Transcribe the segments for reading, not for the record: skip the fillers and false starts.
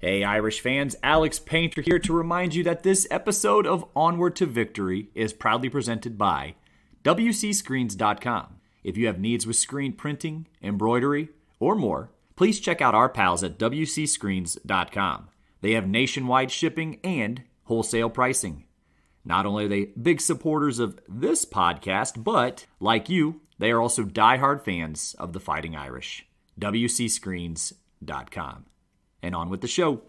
Hey Irish fans, Alex Painter here to remind you that this episode of Onward to Victory is proudly presented by WCScreens.com. If you have needs with screen printing, embroidery, or more, please check out our pals at WCScreens.com. They have nationwide shipping and wholesale pricing. Not only are they big supporters of this podcast, but, like you, they are also diehard fans of the Fighting Irish. WCScreens.com. And on with the show.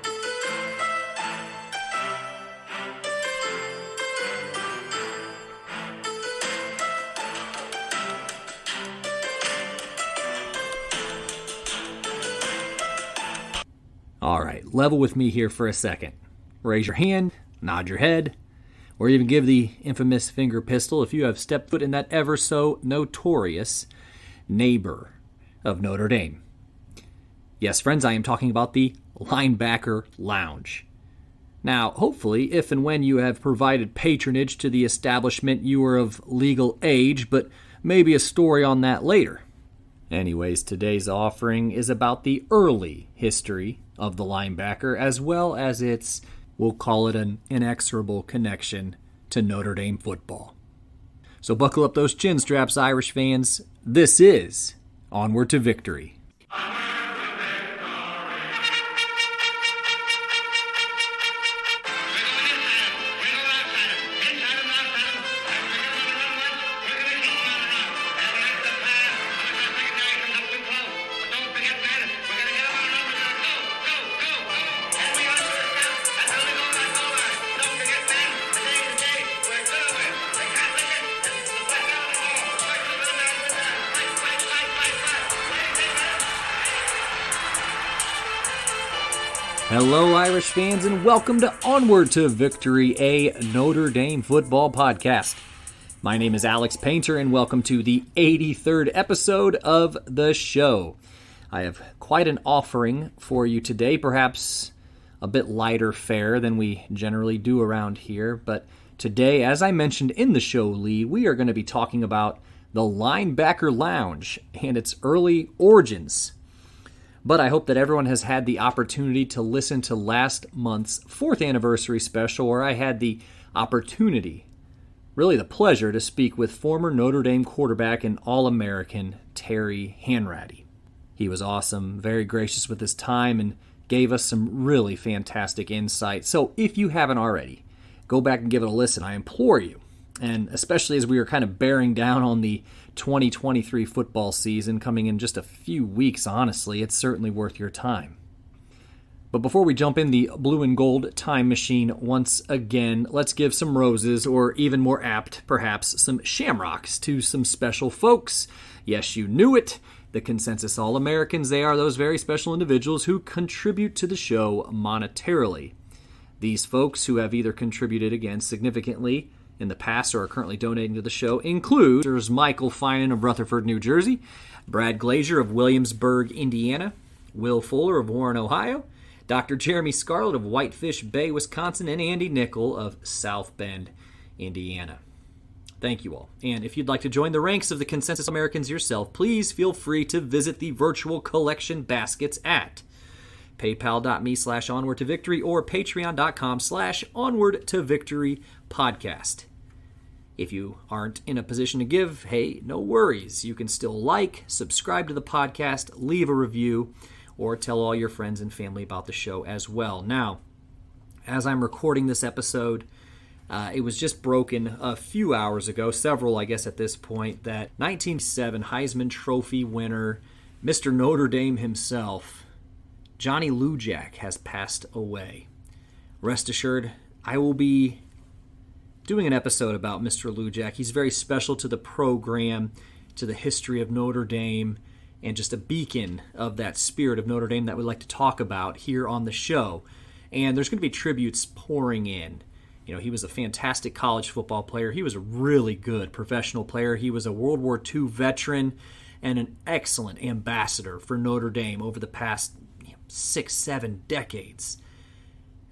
All right, level with me here for a second. Raise your hand, nod your head, or even give the infamous finger pistol if you have stepped foot in that ever so notorious neighbor of Notre Dame. Yes, friends, I am talking about the Linebacker Lounge. Now, hopefully, if and when you have provided patronage to the establishment, you are of legal age, but maybe a story on that later. Anyways, today's offering is about the early history of the linebacker, as well as its, we'll call it an inexorable connection to Notre Dame football. So buckle up those chin straps, Irish fans. This is Onward to Victory. Hello, Irish fans, and welcome to Onward to Victory, a Notre Dame football podcast. My name is Alex Painter, and welcome to the 83rd episode of the show. I have quite an offering for you today, perhaps a bit lighter fare than we generally do around here, but today, as I mentioned in the show lead, we are going to be talking about the Linebacker Lounge and its early origins. But I hope that everyone has had the opportunity to listen to last month's 4th anniversary special where I had the opportunity, really the pleasure, to speak with former Notre Dame quarterback and All-American Terry Hanratty. He was awesome, very gracious with his time, and gave us some really fantastic insight. So if you haven't already, go back and give it a listen. I implore you. And especially as we are kind of bearing down on the 2023 football season coming in just a few weeks, honestly, it's certainly worth your time. But before we jump in the blue and gold time machine once again, let's give some roses, or even more apt, perhaps, some shamrocks to some special folks. Yes, you knew it. The Consensus All-Americans, they are those very special individuals who contribute to the show monetarily. These folks who have either contributed, again, significantly in the past or are currently donating to the show include Michael Finan of Rutherford, New Jersey, Brad Glazier of Williamsburg, Indiana, Will Fuller of Warren, Ohio, Dr. Jeremy Scarlett of Whitefish Bay, Wisconsin, and Andy Nickel of South Bend, Indiana. Thank you all. And if you'd like to join the ranks of the Consensus Americans yourself, please feel free to visit the virtual collection baskets at paypal.me/onwardtovictory or patreon.com/onwardtovictory podcast. If you aren't in a position to give, hey, no worries. You can still like, subscribe to the podcast, leave a review, or tell all your friends and family about the show as well. Now, as I'm recording this episode, it was just broken a few hours ago, several, I guess, at this point, that 1997 Heisman Trophy winner, Mr. Notre Dame himself, Johnny Lujack, has passed away. Rest assured, I will be doing an episode about Mr. Lujack. He's very special to the program, to the history of Notre Dame, and just a beacon of that spirit of Notre Dame that we'd like to talk about here on the show. And there's going to be tributes pouring in. You know, he was a fantastic college football player. He was a really good professional player. He was a World War II veteran and an excellent ambassador for Notre Dame over the past 6-7 decades.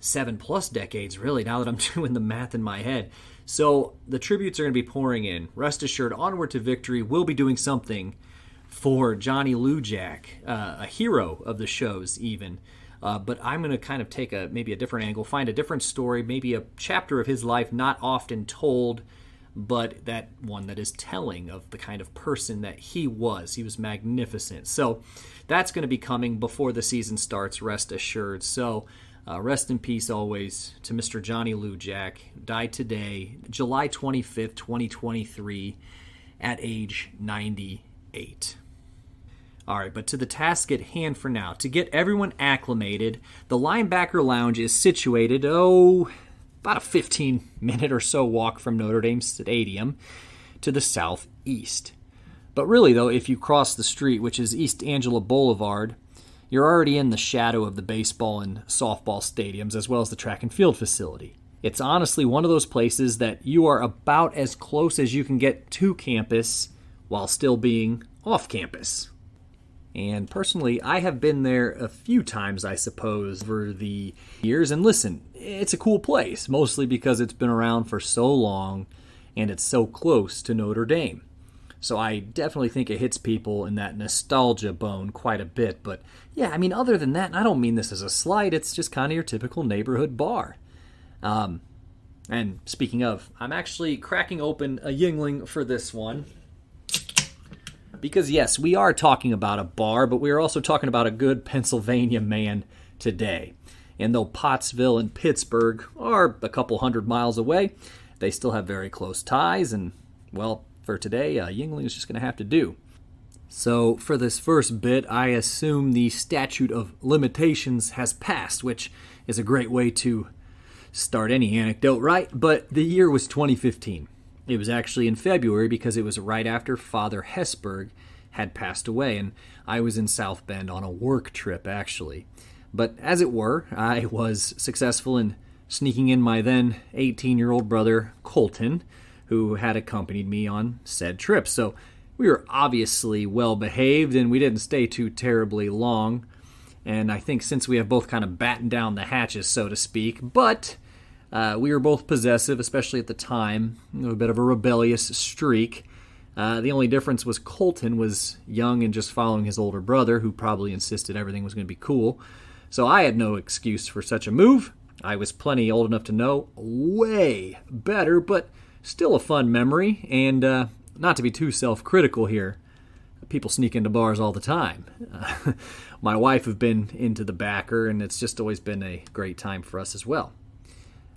7+ decades, really, now that I'm doing the math in my head. So the tributes are going to be pouring in. Rest assured, Onward to Victory will be doing something for Johnny Lujack, a hero of the shows even. But I'm going to kind of take maybe a different angle, find a different story, maybe a chapter of his life not often told, but that one that is telling of the kind of person that he was. He was magnificent. So that's going to be coming before the season starts, rest assured. So rest in peace always to Mr. Johnny Lujack, died today, July 25th, 2023, at age 98. All right, but to the task at hand for now. To get everyone acclimated, the Linebacker Lounge is situated, about a 15-minute or so walk from Notre Dame Stadium to the southeast. But really, though, if you cross the street, which is East Angela Boulevard, you're already in the shadow of the baseball and softball stadiums, as well as the track and field facility. It's honestly one of those places that you are about as close as you can get to campus while still being off campus. And personally, I have been there a few times, I suppose, over the years. And listen, it's a cool place, mostly because it's been around for so long and it's so close to Notre Dame. So I definitely think it hits people in that nostalgia bone quite a bit. But yeah, I mean, other than that, and I don't mean this as a slight, it's just kind of your typical neighborhood bar. And speaking of, I'm actually cracking open a Yuengling for this one. Because yes, we are talking about a bar, but we are also talking about a good Pennsylvania man today. And though Pottsville and Pittsburgh are a couple hundred miles away, they still have very close ties. And, well, for today, Yuengling is just going to have to do. So for this first bit, I assume the statute of limitations has passed, which is a great way to start any anecdote, right? But the year was 2015. It was actually in February because it was right after Father Hesburgh had passed away, and I was in South Bend on a work trip, actually. But as it were, I was successful in sneaking in my then 18-year-old brother, Colton, who had accompanied me on said trip. So we were obviously well-behaved, and we didn't stay too terribly long. And I think since we have both kind of battened down the hatches, so to speak, but we were both possessive, especially at the time, a bit of a rebellious streak. The only difference was Colton was young and just following his older brother, who probably insisted everything was going to be cool. So I had no excuse for such a move. I was plenty old enough to know way better, but still a fun memory, and not to be too self-critical here. People sneak into bars all the time. My wife have been into the backer, and it's just always been a great time for us as well.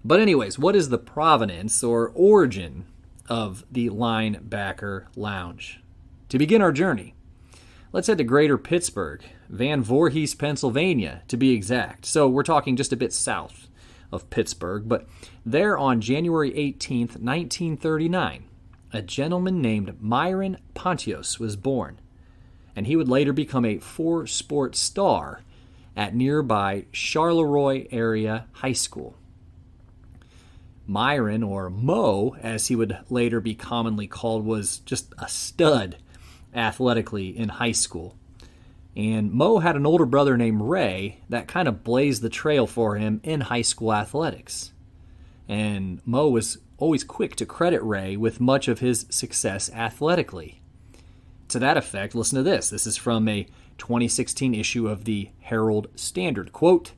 But anyways, what is the provenance or origin of the Linebacker Lounge? To begin our journey, let's head to Greater Pittsburgh, Van Voorhees, Pennsylvania, to be exact. So we're talking just a bit south of Pittsburgh, but there on January 18th, 1939, a gentleman named Myron Pottios was born, and he would later become a four-sport star at nearby Charleroi area high school. Myron, or Mo, as he would later be commonly called, was just a stud athletically in high school. And Mo had an older brother named Ray that kind of blazed the trail for him in high school athletics. And Mo was always quick to credit Ray with much of his success athletically. To that effect, listen to this. This is from a 2016 issue of the Herald Standard. Quote,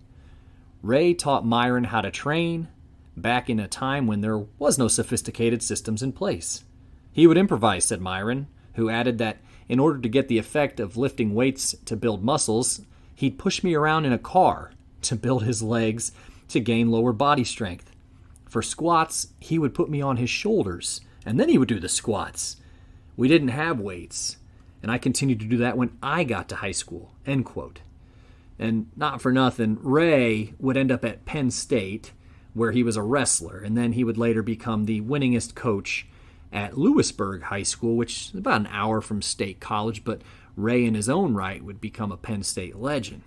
"Ray taught Myron how to train back in a time when there was no sophisticated systems in place. He would improvise," said Myron, who added that in order to get the effect of lifting weights to build muscles, he'd push me around in a car to build his legs to gain lower body strength. For squats, he would put me on his shoulders, and then he would do the squats. We didn't have weights, and I continued to do that when I got to high school, end quote. And not for nothing, Ray would end up at Penn State, where he was a wrestler, and then he would later become the winningest coach at Lewisburg High School, which is about an hour from State College, but Ray in his own right would become a Penn State legend.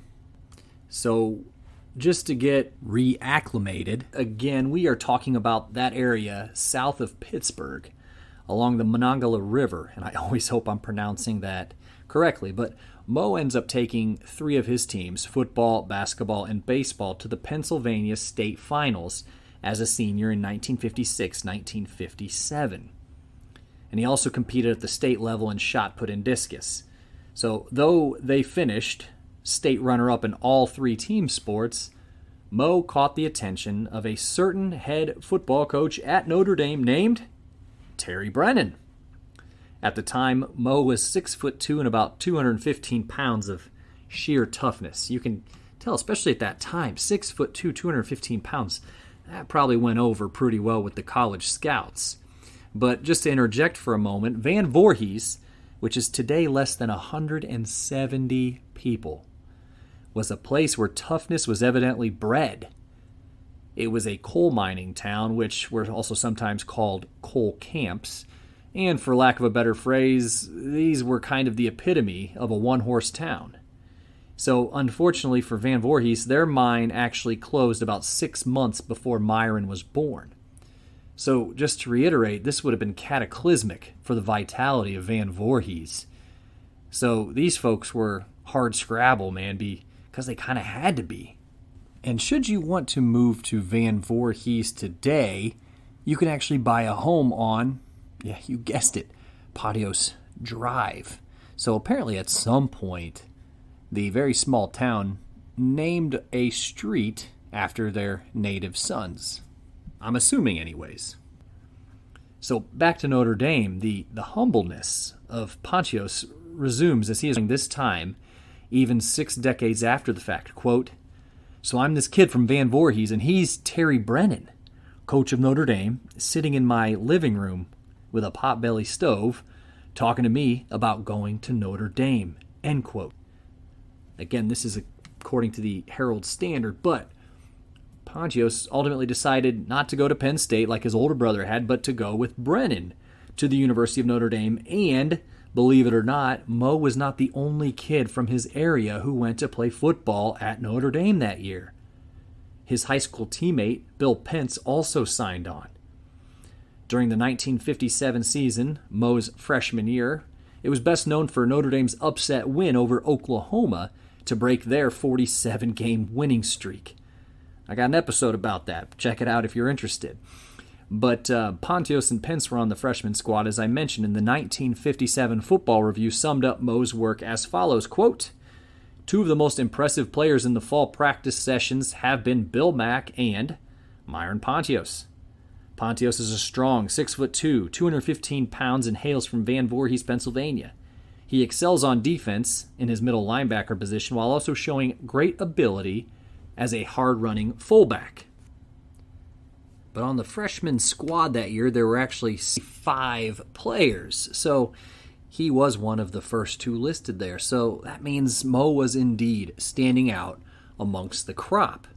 So just to get reacclimated, again, we are talking about that area south of Pittsburgh along the Monongahela River, and I always hope I'm pronouncing that correctly, but Mo ends up taking three of his teams, football, basketball, and baseball, to the Pennsylvania State Finals as a senior in 1956-1957. And he also competed at the state level in shot put and discus. So though they finished state runner-up in all three team sports, Mo caught the attention of a certain head football coach at Notre Dame named Terry Brennan. At the time, Mo was 6'2" and about 215 pounds of sheer toughness. You can tell, especially at that time, 6'2", 215 pounds, that probably went over pretty well with the college scouts. But just to interject for a moment, Van Voorhees, which is today less than 170 people, was a place where toughness was evidently bred. It was a coal mining town, which were also sometimes called coal camps, and for lack of a better phrase, these were kind of the epitome of a one-horse town. So unfortunately for Van Voorhees, their mine actually closed about 6 months before Myron was born. So just to reiterate, this would have been cataclysmic for the vitality of Van Voorhees. So these folks were hard scrabble, man, because they kind of had to be. And should you want to move to Van Voorhees today, you can actually buy a home on, yeah, you guessed it, Pottios Drive. So apparently at some point, the very small town named a street after their native sons. I'm assuming anyways. So back to Notre Dame, the humbleness of Pottios resumes as he is this time, even 6 decades after the fact. Quote, "So I'm this kid from Van Voorhees, and he's Terry Brennan, coach of Notre Dame, sitting in my living room with a potbelly stove, talking to me about going to Notre Dame." End quote. Again, this is according to the Herald Standard, but Pottios ultimately decided not to go to Penn State like his older brother had, but to go with Brennan to the University of Notre Dame. And, believe it or not, Mo was not the only kid from his area who went to play football at Notre Dame that year. His high school teammate, Bill Pence, also signed on. During the 1957 season, Mo's freshman year, it was best known for Notre Dame's upset win over Oklahoma to break their 47-game winning streak. I got an episode about that. Check it out if you're interested. But Pottios and Pence were on the freshman squad, as I mentioned, in the 1957 Football Review summed up Mo's work as follows, quote, "Two of the most impressive players in the fall practice sessions have been Bill Mack and Myron Pottios. Pottios is a strong 6'2", 215 pounds, and hails from Van Voorhees, Pennsylvania. He excels on defense in his middle linebacker position while also showing great ability as a hard-running fullback." But on the freshman squad that year, there were actually 5 players. So he was one of the first 2 listed there. So that means Mo was indeed standing out amongst the crop.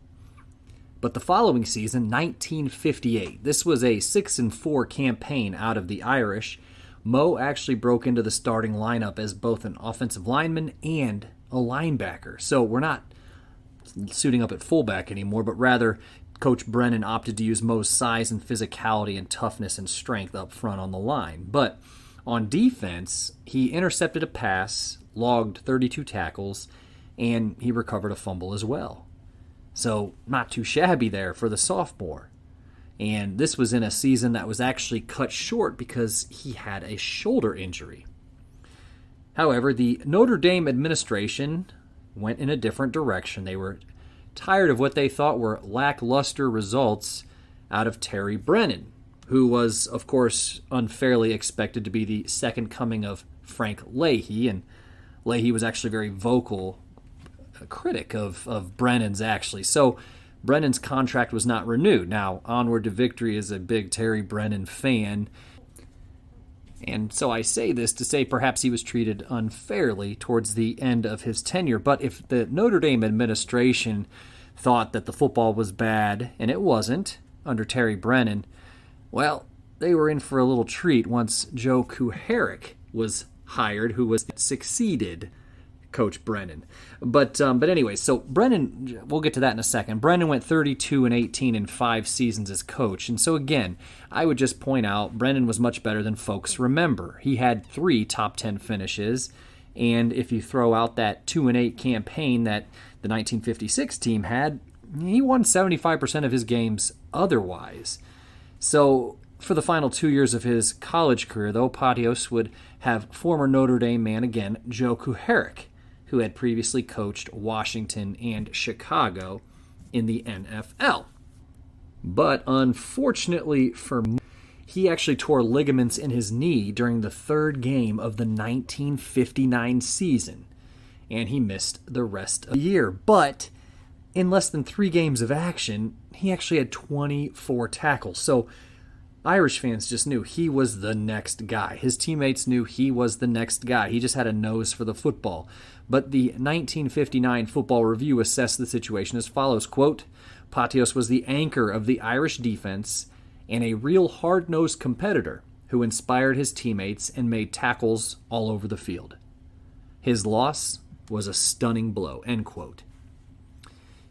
But the following season, 1958, this was a 6-4 campaign out of the Irish. Mo actually broke into the starting lineup as both an offensive lineman and a linebacker. So we're not suiting up at fullback anymore, but rather Coach Brennan opted to use Mo's size and physicality and toughness and strength up front on the line. But on defense, he intercepted a pass, logged 32 tackles, and he recovered a fumble as well. So not too shabby there for the sophomore. And this was in a season that was actually cut short because he had a shoulder injury. However, the Notre Dame administration went in a different direction. They were tired of what they thought were lackluster results out of Terry Brennan, who was, of course, unfairly expected to be the second coming of Frank Leahy, and Leahy was actually very vocal critic of Brennan's, actually. So Brennan's contract was not renewed. Now, Onward to Victory is a big Terry Brennan fan, and so I say this to say perhaps he was treated unfairly towards the end of his tenure. But if the Notre Dame administration thought that the football was bad, and it wasn't, under Terry Brennan, well, they were in for a little treat once Joe Kuharich was hired, who was succeeded Coach Brennan. But anyway, so Brennan, we'll get to that in a second. Brennan went 32-18 in 5 seasons as coach. And so again, I would just point out Brennan was much better than folks remember. He had 3 top 10 finishes. And if you throw out that 2-8 campaign that the 1956 team had, he won 75% of his games otherwise. So for the final 2 years of his college career, though, Pottios would have former Notre Dame man again, Joe Kuharich, who had previously coached Washington and Chicago in the NFL. But unfortunately for Mo, he actually tore ligaments in his knee during the third game of the 1959 season, and he missed the rest of the year. But in less than 3 games of action, he actually had 24 tackles. So Irish fans just knew he was the next guy. His teammates knew he was the next guy. He just had a nose for the football. But the 1959 Football Review assessed the situation as follows, quote, Pottios was the anchor of the Irish defense and a real hard-nosed competitor who inspired his teammates and made tackles all over the field. His loss was a stunning blow, end quote.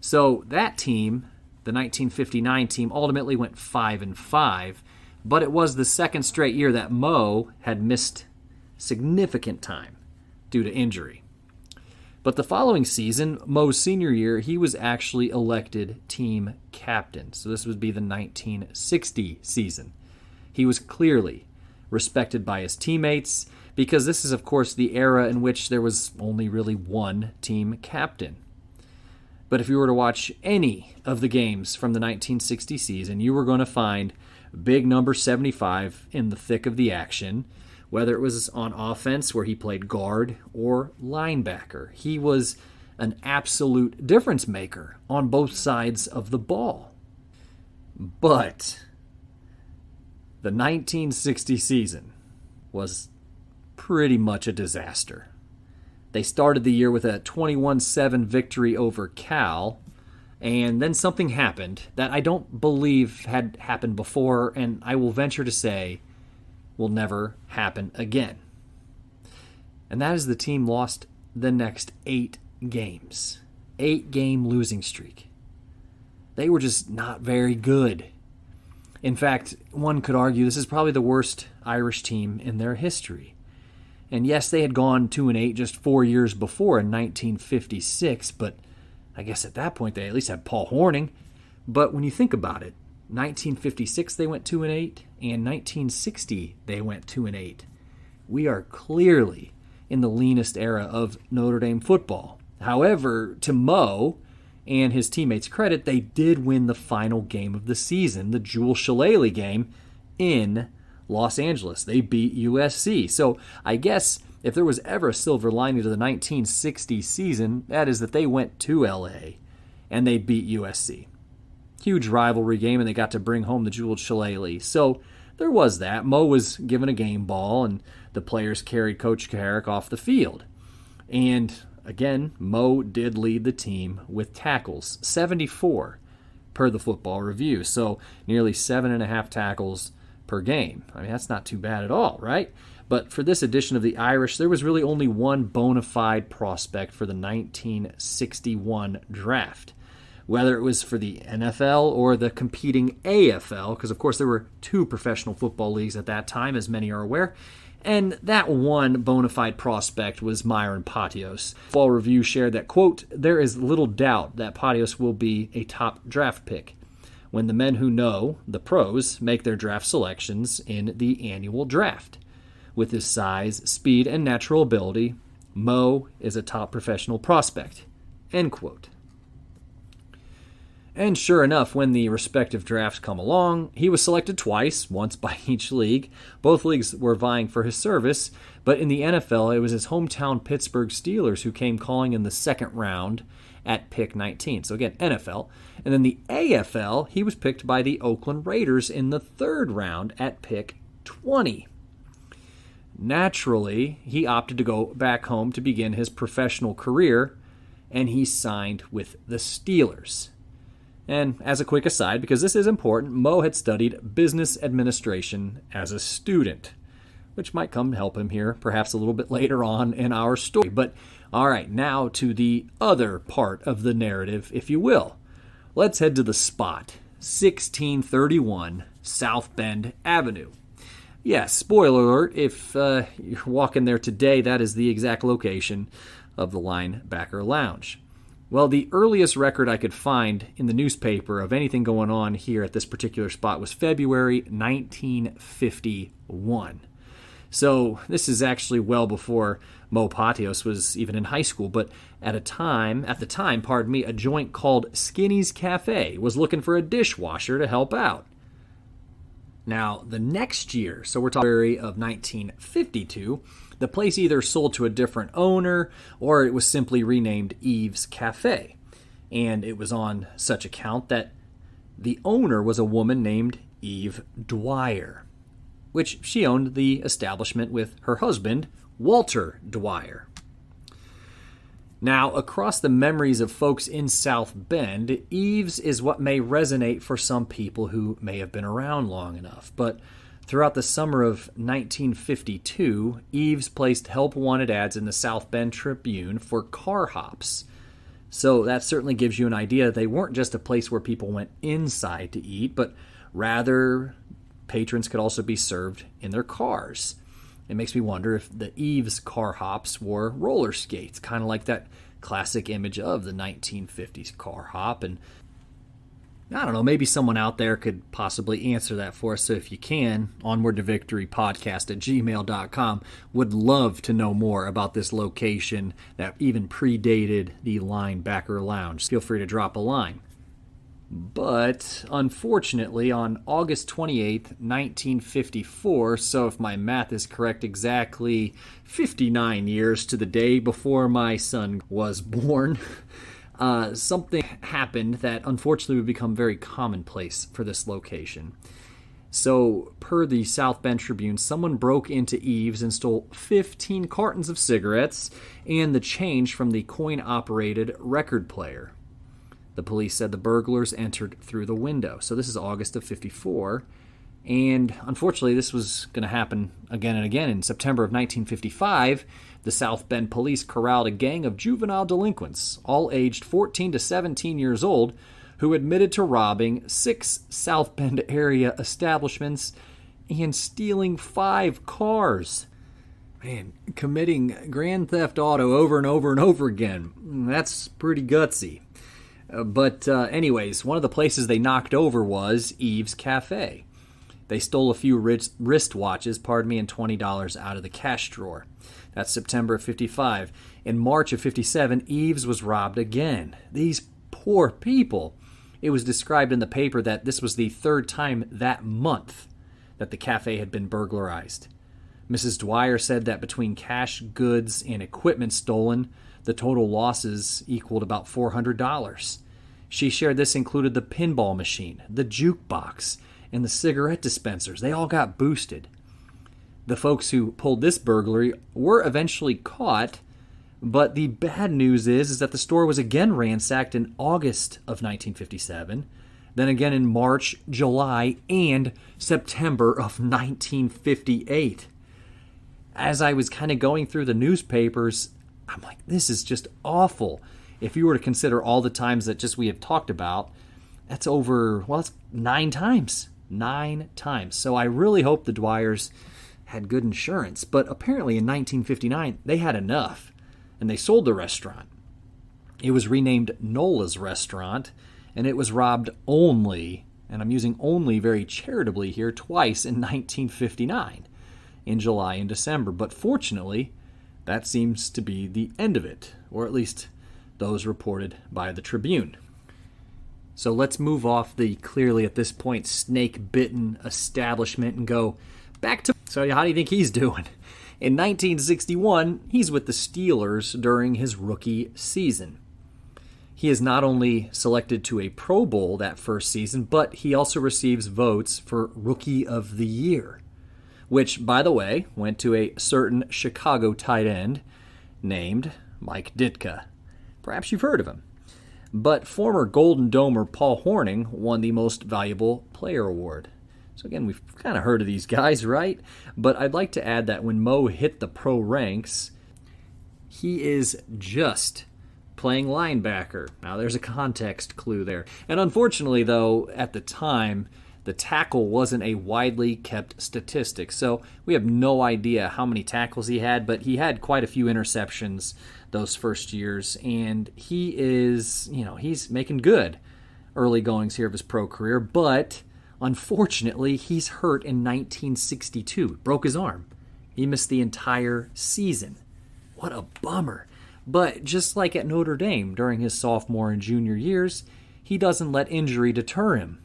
So that team, the 1959 team, ultimately went 5-5, but it was the second straight year that Mo had missed significant time due to injury. But the following season, Mo's senior year, he was actually elected team captain. So this would be the 1960 season. He was clearly respected by his teammates because this is, of course, the era in which there was only really one team captain. But if you were to watch any of the games from the 1960 season, you were going to find big number 75 in the thick of the action, whether it was on offense where he played guard or linebacker. He was an absolute difference maker on both sides of the ball. But the 1960 season was pretty much a disaster. They started the year with a 21-7 victory over Cal, and then something happened that I don't believe had happened before, and I will venture to say will never happen again. And that is the team lost the next 8 games. 8-game losing streak. They were just not very good. In fact, one could argue this is probably the worst Irish team in their history. And yes, they had gone 2-8 just 4 years before in 1956, but I guess at that point they at least had Paul Hornung. But when you think about it, 1956 they went 2-8, and 1960 they went 2-8. We are clearly in the leanest era of Notre Dame football. However, to Mo and his teammates' credit, they did win the final game of the season, the Jules Shillelagh game in Los Angeles. They beat USC. So I guess if there was ever a silver lining to the 1960 season, that is that they went to LA and they beat USC. Huge rivalry game, and they got to bring home the Jules Shillelagh. So there was that. Mo was given a game ball, and the players carried Coach Carrick off the field. And again, Mo did lead the team with tackles, 74 per the Football Review. So nearly 7.5 tackles per game. I mean, that's not too bad at all, right? But for this edition of the Irish, there was really only one bona fide prospect for the 1961 draft. Whether it was for the NFL or the competing AFL, because of course there were 2 professional football leagues at that time, as many are aware, and that one bona fide prospect was Myron Pottios. Football Review shared that, quote, there is little doubt that Pottios will be a top draft pick when the men who know, the pros, make their draft selections in the annual draft. With his size, speed, and natural ability, Mo is a top professional prospect, end quote. And sure enough, when the respective drafts come along, he was selected twice, once by each league. Both leagues were vying for his service, but in the NFL, it was his hometown Pittsburgh Steelers who came calling in the second round at pick 19. So again, NFL. And then the AFL, he was picked by the Oakland Raiders in the third round at pick 20. Naturally, he opted to go back home to begin his professional career, and he signed with the Steelers. And as a quick aside, because this is important, Mo had studied business administration as a student, which might come help him here perhaps a little bit later on in our story. But all right, now to the other part of the narrative, if you will. Let's head to the spot, 1631 South Bend Avenue. Yes, spoiler alert, if you're walking there today, that is the exact location of the Linebacker Lounge. Well, the earliest record I could find in the newspaper of anything going on here at this particular spot was February 1951. So this is actually well before Mo Pottios was even in high school, but at the time, a joint called Skinny's Cafe was looking for a dishwasher to help out. Now, the next year, so we're talking February of 1952, the place either sold to a different owner or it was simply renamed Eve's Cafe. And it was on such account that the owner was a woman named Eve Dwyer, which she owned the establishment with her husband, Walter Dwyer. Now, across the memories of folks in South Bend, Eve's is what may resonate for some people who may have been around long enough. But throughout the summer of 1952, Eve's placed help wanted ads in the South Bend Tribune for car hops. So that certainly gives you an idea. They weren't just a place where people went inside to eat, but rather patrons could also be served in their cars. It makes me wonder if the Eve's car hops wore roller skates, kind of like that classic image of the 1950s car hop. And I don't know, maybe someone out there could possibly answer that for us. So if you can, Onward to Victory podcast at gmail.com. Would love to know more about this location that even predated the Linebacker Lounge. Feel free to drop a line. But unfortunately, on August 28th, 1954, so if my math is correct, exactly 59 years to the day before my son was born, something happened that unfortunately would become very commonplace for this location. So, per the South Bend Tribune, someone broke into Eve's and stole 15 cartons of cigarettes and the change from the coin-operated record player. The police said the burglars entered through the window. So this is August of 54. And unfortunately, this was going to happen again and again. In September of 1955, the South Bend police corralled a gang of juvenile delinquents, all aged 14 to 17 years old, who admitted to robbing 6 South Bend area establishments and stealing 5 cars. Man, committing grand theft auto over and over and over again. That's pretty gutsy. But anyways, one of the places they knocked over was Eve's Cafe. They stole a few wristwatches, and $20 out of the cash drawer. That's September of 55. In March of 57, Eve's was robbed again. These poor people. It was described in the paper that this was the 3rd time that month that the cafe had been burglarized. Mrs. Dwyer said that between cash, goods, and equipment stolen, the total losses equaled about $400. She shared this included the pinball machine, the jukebox, and the cigarette dispensers. They all got boosted. The folks who pulled this burglary were eventually caught, but the bad news is that the store was again ransacked in August of 1957, then again in March, July, and September of 1958. As I was kind of going through the newspapers, I'm like, this is just awful. If you were to consider all the times that just we have talked about, that's over, well, it's 9 times. 9 times. So I really hope the Dwyers had good insurance. But apparently in 1959, they had enough. And they sold the restaurant. It was renamed Nola's Restaurant. And it was robbed only, and I'm using only very charitably here, twice in 1959. In July and December. But fortunately, that seems to be the end of it, or at least those reported by the Tribune. So let's move off the clearly at this point snake-bitten establishment and go back to... So how do you think he's doing? In 1961, he's with the Steelers during his rookie season. He is not only selected to a Pro Bowl that first season, but he also receives votes for Rookie of the Year, which, by the way, went to a certain Chicago tight end named Mike Ditka. Perhaps you've heard of him. But former Golden Domer Paul Hornung won the Most Valuable Player Award. So again, we've kind of heard of these guys, right? But I'd like to add that when Mo hit the pro ranks, he is just playing linebacker. Now, there's a context clue there. And unfortunately, though, at the time, the tackle wasn't a widely kept statistic. So we have no idea how many tackles he had, but he had quite a few interceptions those first years. And he is, he's making good early goings here of his pro career. But unfortunately, he's hurt in 1962. Broke his arm He missed the entire season. What a bummer. But just like at Notre Dame during his sophomore and junior years, he doesn't let injury deter him.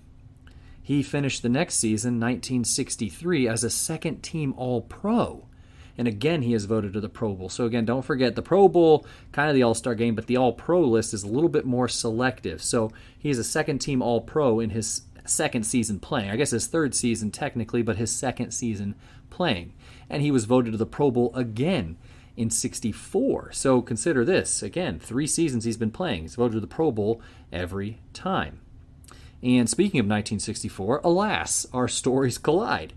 He finished the next season, 1963, as a second-team All-Pro. And again, he is voted to the Pro Bowl. So again, don't forget, the Pro Bowl, kind of the All-Star game, but the All-Pro list is a little bit more selective. So he is a second-team All-Pro in his second season playing. I guess his third season technically, but his second season playing. And he was voted to the Pro Bowl again in 64. So consider this. Again, 3 seasons he's been playing. He's voted to the Pro Bowl every time. And speaking of 1964, alas, our stories collide.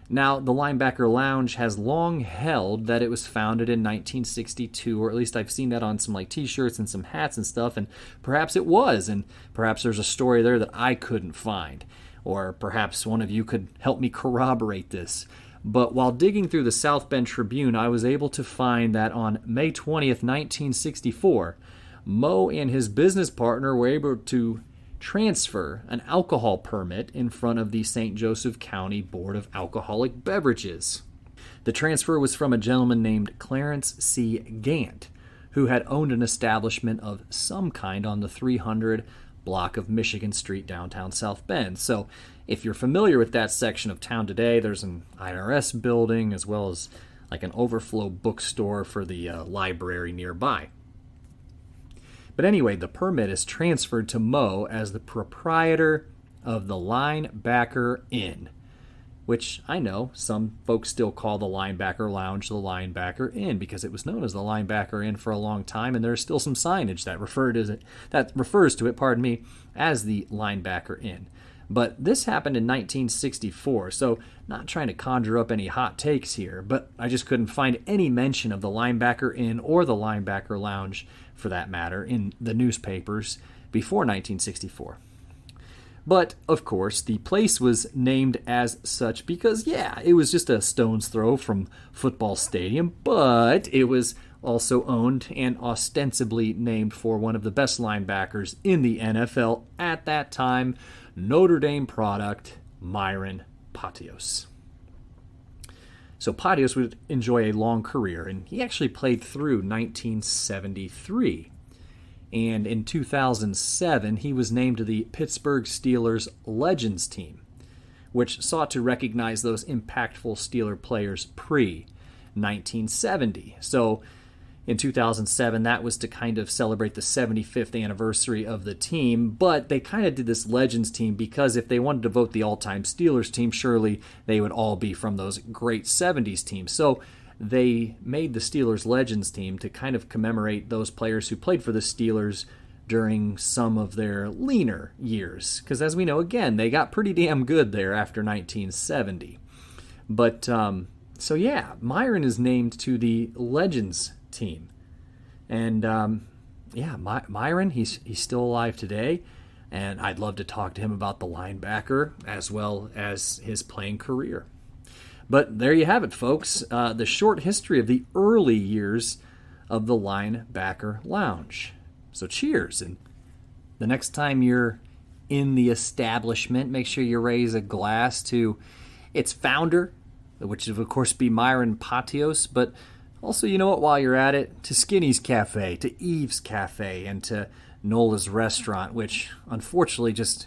Now, the Linebacker Lounge has long held that it was founded in 1962, or at least I've seen that on some like t-shirts and some hats and stuff, and perhaps it was, and perhaps there's a story there that I couldn't find, or perhaps one of you could help me corroborate this. But while digging through the South Bend Tribune, I was able to find that on May 20th, 1964, Mo and his business partner were able to transfer an alcohol permit in front of the St. Joseph County Board of Alcoholic Beverages. The transfer was from a gentleman named Clarence C. Gant, who had owned an establishment of some kind on the 300 block of Michigan Street, downtown South Bend. So if you're familiar with that section of town today, there's an IRS building as well as like an overflow bookstore for the library nearby. But anyway, the permit is transferred to Mo as the proprietor of the Linebacker Inn, which I know some folks still call the Linebacker Lounge the Linebacker Inn because it was known as the Linebacker Inn for a long time, and there's still some signage that refers to it, as the Linebacker Inn. But this happened in 1964, so not trying to conjure up any hot takes here, but I just couldn't find any mention of the Linebacker Inn or the Linebacker Lounge, for that matter, in the newspapers before 1964. But, of course, the place was named as such because, it was just a stone's throw from Football Stadium, but it was also owned and ostensibly named for one of the best linebackers in the NFL at that time, Notre Dame product, Myron Pottios. So Pottios would enjoy a long career, and he actually played through 1973. And in 2007, he was named to the Pittsburgh Steelers Legends team, which sought to recognize those impactful Steeler players pre-1970. So in 2007, that was to kind of celebrate the 75th anniversary of the team, but they kind of did this Legends team because if they wanted to vote the all-time Steelers team, surely they would all be from those great 70s teams. So they made the Steelers Legends team to kind of commemorate those players who played for the Steelers during some of their leaner years. Because as we know, again, they got pretty damn good there after 1970. But, Myron is named to the Legends team. And, Myron, he's still alive today. And I'd love to talk to him about the linebacker as well as his playing career. But there you have it, folks. The short history of the early years of the Linebacker Lounge. So cheers. And the next time you're in the establishment, make sure you raise a glass to its founder, which would, of course, be Myron Pottios. But also, you know what, while you're at it, to Skinny's Cafe, to Eve's Cafe, and to Nola's Restaurant, which unfortunately just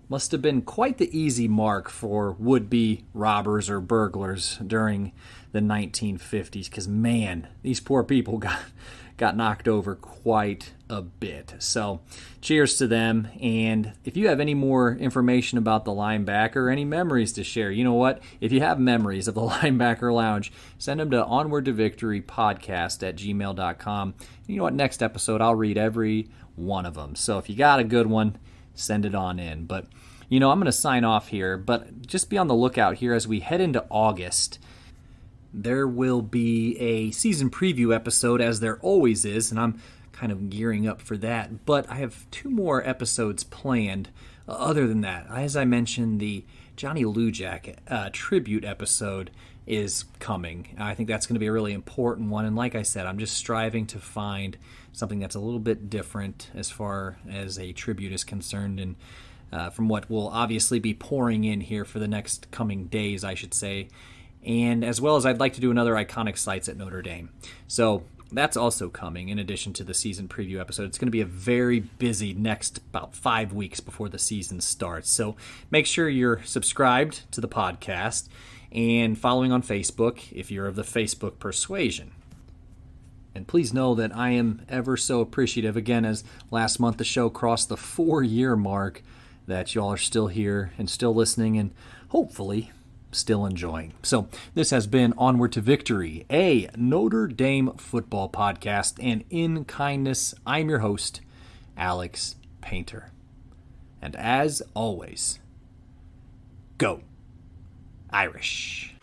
must have been quite the easy mark for would-be robbers or burglars during the 1950s, because, man, these poor people got knocked over quite a bit. So cheers to them. And if you have any more information about the linebacker, any memories to share, you know what? If you have memories of the Linebacker Lounge, send them to onwardtovictorypodcast@gmail.com. You know what? Next episode, I'll read every one of them. So if you got a good one, send it on in. But, I'm going to sign off here, but just be on the lookout here as we head into August. There will be a season preview episode, as there always is, and I'm kind of gearing up for that. But I have 2 more episodes planned. Other than that, as I mentioned, the Johnny Lujack tribute episode is coming. I think that's going to be a really important one. And like I said, I'm just striving to find something that's a little bit different as far as a tribute is concerned. And from what will obviously be pouring in here for the next coming days, I should say. and as well as I'd like to do another iconic sites at Notre Dame. So that's also coming in addition to the season preview episode. It's going to be a very busy next about 5 weeks before the season starts. So make sure you're subscribed to the podcast and following on Facebook if you're of the Facebook persuasion. And please know that I am ever so appreciative, again, as last month the show crossed the 4-year mark, that y'all are still here and still listening and hopefully still enjoying. So this has been Onward to Victory, a Notre Dame football podcast, and in kindness, I'm your host, Alex Painter. And as always, go Irish.